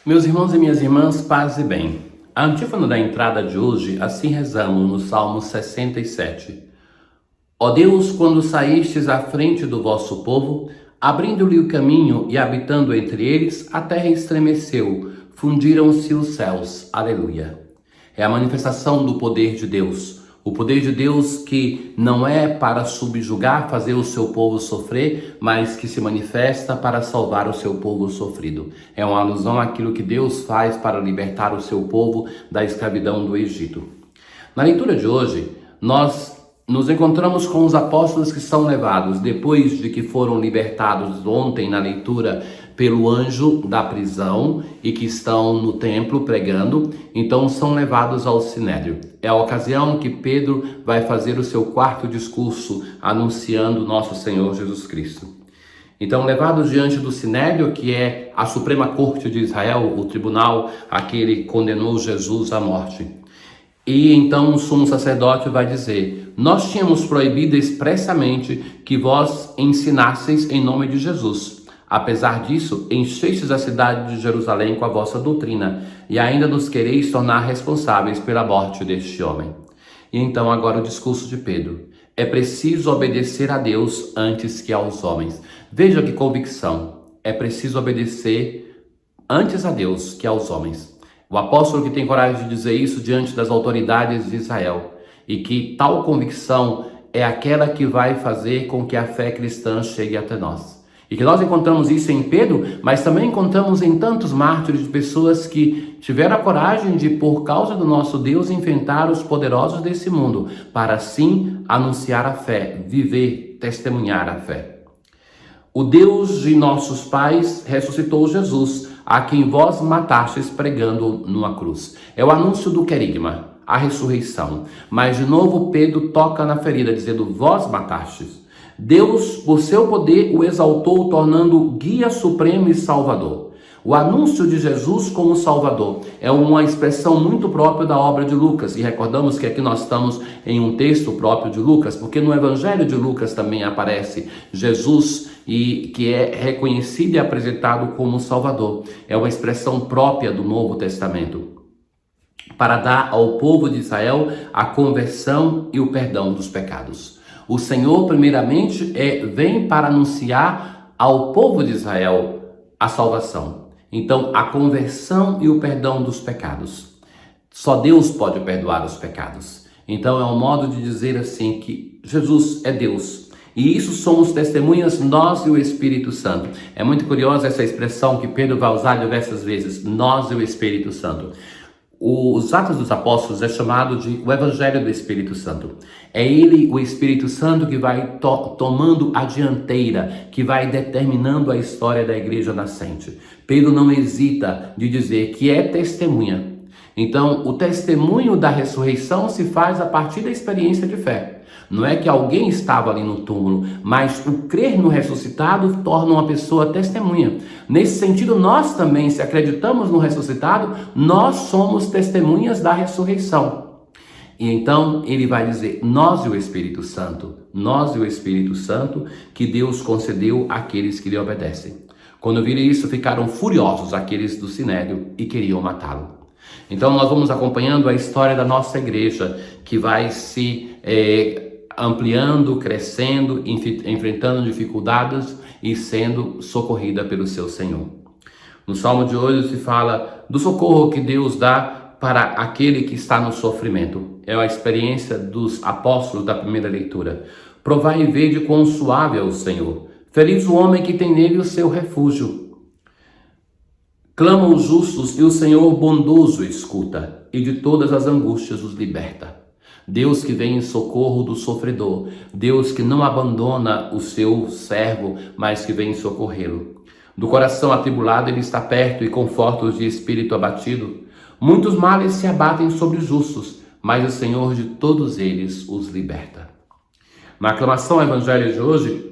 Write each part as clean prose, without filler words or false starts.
Meus irmãos e minhas irmãs, paz e bem. A antífona da entrada de hoje, assim rezamos no Salmo 67. Ó Deus, quando saístes à frente do vosso povo, abrindo-lhe o caminho e habitando entre eles, a terra estremeceu, fundiram-se os céus. Aleluia. É a manifestação do poder de Deus. O poder de Deus que não é para subjugar, fazer o seu povo sofrer, mas que se manifesta para salvar o seu povo sofrido. É uma alusão àquilo que Deus faz para libertar o seu povo da escravidão do Egito. Na leitura de hoje, nós nos encontramos com os apóstolos que são levados, depois de que foram libertados ontem na leitura pelo anjo da prisão e que estão no templo pregando, então são levados ao Sinédrio. É a ocasião que Pedro vai fazer o seu quarto discurso anunciando nosso Senhor Jesus Cristo. Então, levados diante do Sinédrio, que é a Suprema Corte de Israel, o tribunal a que ele condenou Jesus à morte. E então o sumo sacerdote vai dizer: nós tínhamos proibido expressamente que vós ensinasseis em nome de Jesus. Apesar disso, enchestes a cidade de Jerusalém com a vossa doutrina, e ainda nos quereis tornar responsáveis pela morte deste homem. E então agora o discurso de Pedro. É preciso obedecer a Deus antes que aos homens. Veja que convicção. É preciso obedecer antes a Deus que aos homens. O apóstolo que tem coragem de dizer isso diante das autoridades de Israel, e que tal convicção é aquela que vai fazer com que a fé cristã chegue até nós. E que nós encontramos isso em Pedro, mas também encontramos em tantos mártires de pessoas que tiveram a coragem de, por causa do nosso Deus, enfrentar os poderosos desse mundo, para assim anunciar a fé, viver, testemunhar a fé. O Deus de nossos pais ressuscitou Jesus, a quem vós matastes pregando numa cruz. É o anúncio do querigma, a ressurreição. Mas de novo Pedro toca na ferida, dizendo: vós matastes. Deus, por seu poder, o exaltou, tornando guia supremo e salvador. O anúncio de Jesus como Salvador é uma expressão muito própria da obra de Lucas. E recordamos que aqui nós estamos em um texto próprio de Lucas, porque no Evangelho de Lucas também aparece Jesus, e que é reconhecido e apresentado como Salvador. É uma expressão própria do Novo Testamento, para dar ao povo de Israel a conversão e o perdão dos pecados. O Senhor, primeiramente, vem para anunciar ao povo de Israel a salvação. Então, a conversão e o perdão dos pecados. Só Deus pode perdoar os pecados. Então, é um modo de dizer assim que Jesus é Deus. E isso somos testemunhas, nós e o Espírito Santo. É muito curiosa essa expressão que Pedro vai usar diversas vezes, nós e o Espírito Santo. Os Atos dos Apóstolos é chamado de o Evangelho do Espírito Santo. É ele, o Espírito Santo, que vai tomando a dianteira, que vai determinando a história da igreja nascente. Pedro não hesita de dizer que é testemunha. Então, o testemunho da ressurreição se faz a partir da experiência de fé. Não é que alguém estava ali no túmulo, mas o crer no ressuscitado torna uma pessoa testemunha. Nesse sentido, nós também, se acreditamos no ressuscitado, nós somos testemunhas da ressurreição. E então ele vai dizer, nós e o Espírito Santo que Deus concedeu àqueles que lhe obedecem. Quando viram isso, ficaram furiosos aqueles do Sinédrio e queriam matá-lo. Então nós vamos acompanhando a história da nossa igreja, que vai se ampliando, crescendo, enfrentando dificuldades e sendo socorrida pelo seu Senhor. No Salmo de hoje se fala do socorro que Deus dá para aquele que está no sofrimento. É a experiência dos apóstolos da primeira leitura. Provai e vede quão suave é o Senhor. Feliz o homem que tem nele o seu refúgio. Clamam os justos e o Senhor bondoso escuta, e de todas as angústias os liberta. Deus que vem em socorro do sofredor, Deus que não abandona o seu servo, mas que vem socorrê-lo. Do coração atribulado ele está perto e conforta os de espírito abatido. Muitos males se abatem sobre os justos, mas o Senhor de todos eles os liberta. Na aclamação ao Evangelho de hoje,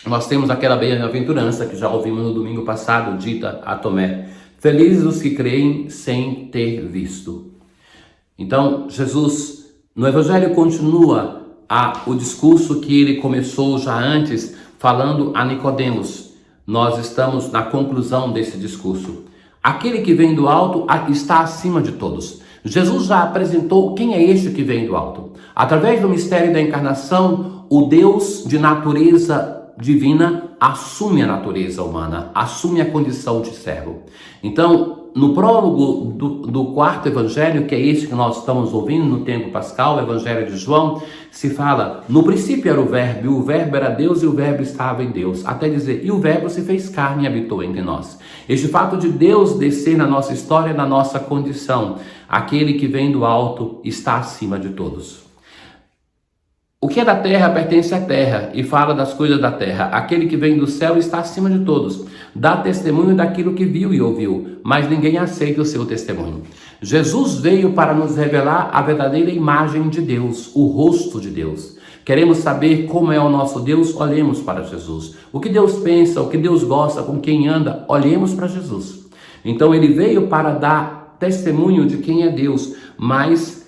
nós temos aquela bem-aventurança que já ouvimos no domingo passado, dita a Tomé: felizes os que creem sem ter visto. Então, Jesus, no Evangelho, continua o discurso que ele começou já antes, falando a Nicodemos. Nós estamos na conclusão desse discurso. Aquele que vem do alto está acima de todos. Jesus já apresentou quem é este que vem do alto. Através do mistério da encarnação, o Deus de natureza divina assume a natureza humana, assume a condição de servo. Então, no prólogo do quarto evangelho, que é esse que nós estamos ouvindo no tempo pascal, o evangelho de João, se fala: no princípio era o verbo, e o verbo era Deus, e o verbo estava em Deus. Até dizer: e o verbo se fez carne e habitou entre nós. Este fato de Deus descer na nossa história, na nossa condição, aquele que vem do alto está acima de todos. O que é da terra pertence à terra e fala das coisas da terra. Aquele que vem do céu está acima de todos. Dá testemunho daquilo que viu e ouviu, mas ninguém aceita o seu testemunho. Jesus veio para nos revelar a verdadeira imagem de Deus, o rosto de Deus. Queremos saber como é o nosso Deus? Olhemos para Jesus. O que Deus pensa, o que Deus gosta, com quem anda? Olhemos para Jesus. Então ele veio para dar testemunho de quem é Deus, mas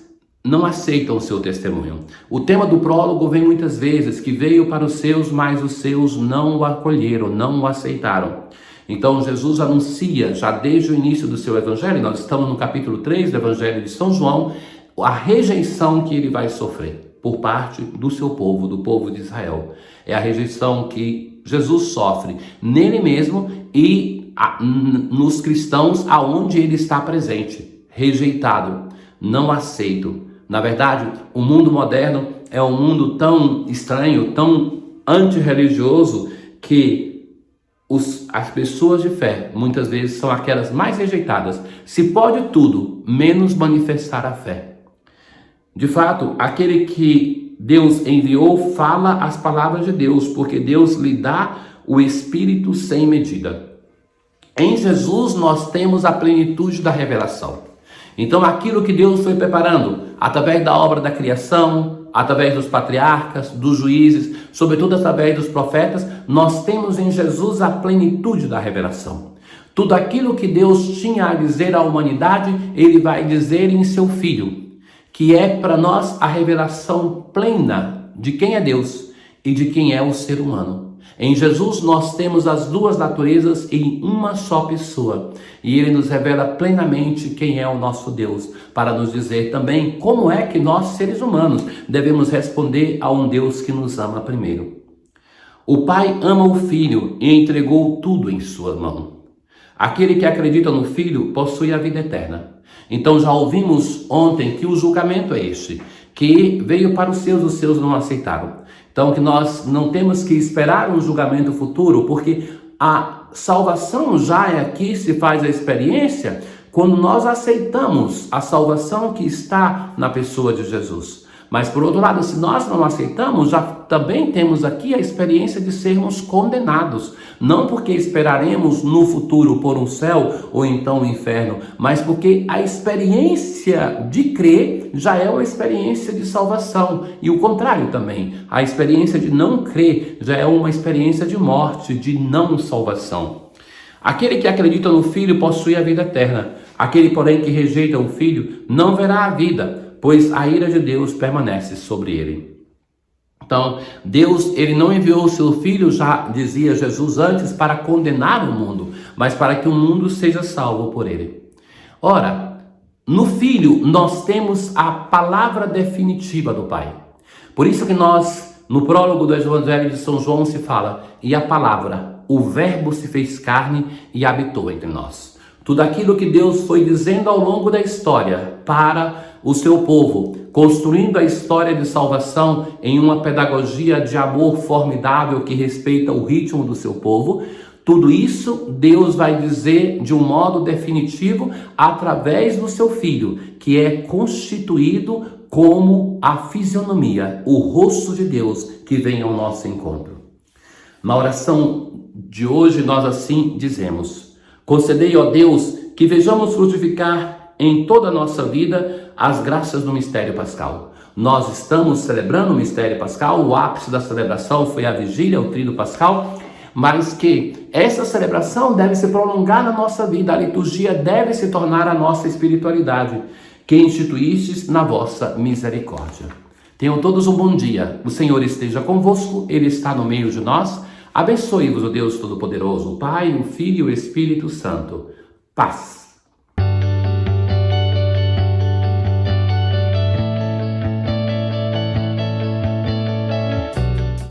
não aceitam o seu testemunho. O tema do prólogo vem muitas vezes, que veio para os seus, mas os seus não o acolheram, não o aceitaram. Então Jesus anuncia, já desde o início do seu evangelho, nós estamos no capítulo 3 do evangelho de São João, a rejeição que ele vai sofrer por parte do seu povo, do povo de Israel. É a rejeição que Jesus sofre nele mesmo e nos cristãos aonde ele está presente. Rejeitado, não aceito. Na verdade, o mundo moderno é um mundo tão estranho, tão antirreligioso, que as pessoas de fé, muitas vezes, são aquelas mais rejeitadas. Se pode tudo, menos manifestar a fé. De fato, aquele que Deus enviou fala as palavras de Deus, porque Deus lhe dá o Espírito sem medida. Em Jesus nós temos a plenitude da revelação. Então aquilo que Deus foi preparando, através da obra da criação, através dos patriarcas, dos juízes, sobretudo através dos profetas, nós temos em Jesus a plenitude da revelação. Tudo aquilo que Deus tinha a dizer à humanidade, Ele vai dizer em seu Filho, que é para nós a revelação plena de quem é Deus e de quem é o ser humano. Em Jesus nós temos as duas naturezas em uma só pessoa, e Ele nos revela plenamente quem é o nosso Deus, para nos dizer também como é que nós, seres humanos, devemos responder a um Deus que nos ama primeiro. O Pai ama o Filho e entregou tudo em sua mão. Aquele que acredita no Filho possui a vida eterna. Então já ouvimos ontem que o julgamento é este, que veio para os seus não aceitaram. Então que nós não temos que esperar um julgamento futuro, porque a salvação já é aqui, se faz a experiência, quando nós aceitamos a salvação que está na pessoa de Jesus. Mas por outro lado, se nós não aceitamos, já também temos aqui a experiência de sermos condenados. Não porque esperaremos no futuro por um céu ou então um inferno, mas porque a experiência de crer já é uma experiência de salvação. E o contrário também, a experiência de não crer já é uma experiência de morte, de não salvação. Aquele que acredita no Filho possui a vida eterna. Aquele, porém, que rejeita o Filho não verá a vida, pois a ira de Deus permanece sobre ele. Então, Deus, ele não enviou o seu Filho, já dizia Jesus antes, para condenar o mundo, mas para que o mundo seja salvo por ele. Ora, no Filho nós temos a palavra definitiva do Pai. Por isso que nós, no prólogo do Evangelho de São João, se fala: e a palavra, o verbo se fez carne e habitou entre nós. Tudo aquilo que Deus foi dizendo ao longo da história para o seu povo, construindo a história de salvação em uma pedagogia de amor formidável que respeita o ritmo do seu povo, tudo isso Deus vai dizer de um modo definitivo através do seu Filho, que é constituído como a fisionomia, o rosto de Deus que vem ao nosso encontro. Na oração de hoje nós assim dizemos: concedei, ó Deus, que vejamos frutificar em toda a nossa vida as graças do mistério pascal. Nós estamos celebrando o mistério pascal, o ápice da celebração foi a vigília, o tríduo pascal, mas que essa celebração deve se prolongar na nossa vida, a liturgia deve se tornar a nossa espiritualidade, que instituístes na vossa misericórdia. Tenham todos um bom dia, o Senhor esteja convosco, Ele está no meio de nós. Abençoe-vos o Deus Todo-Poderoso, o Pai, o Filho e o Espírito Santo. paz.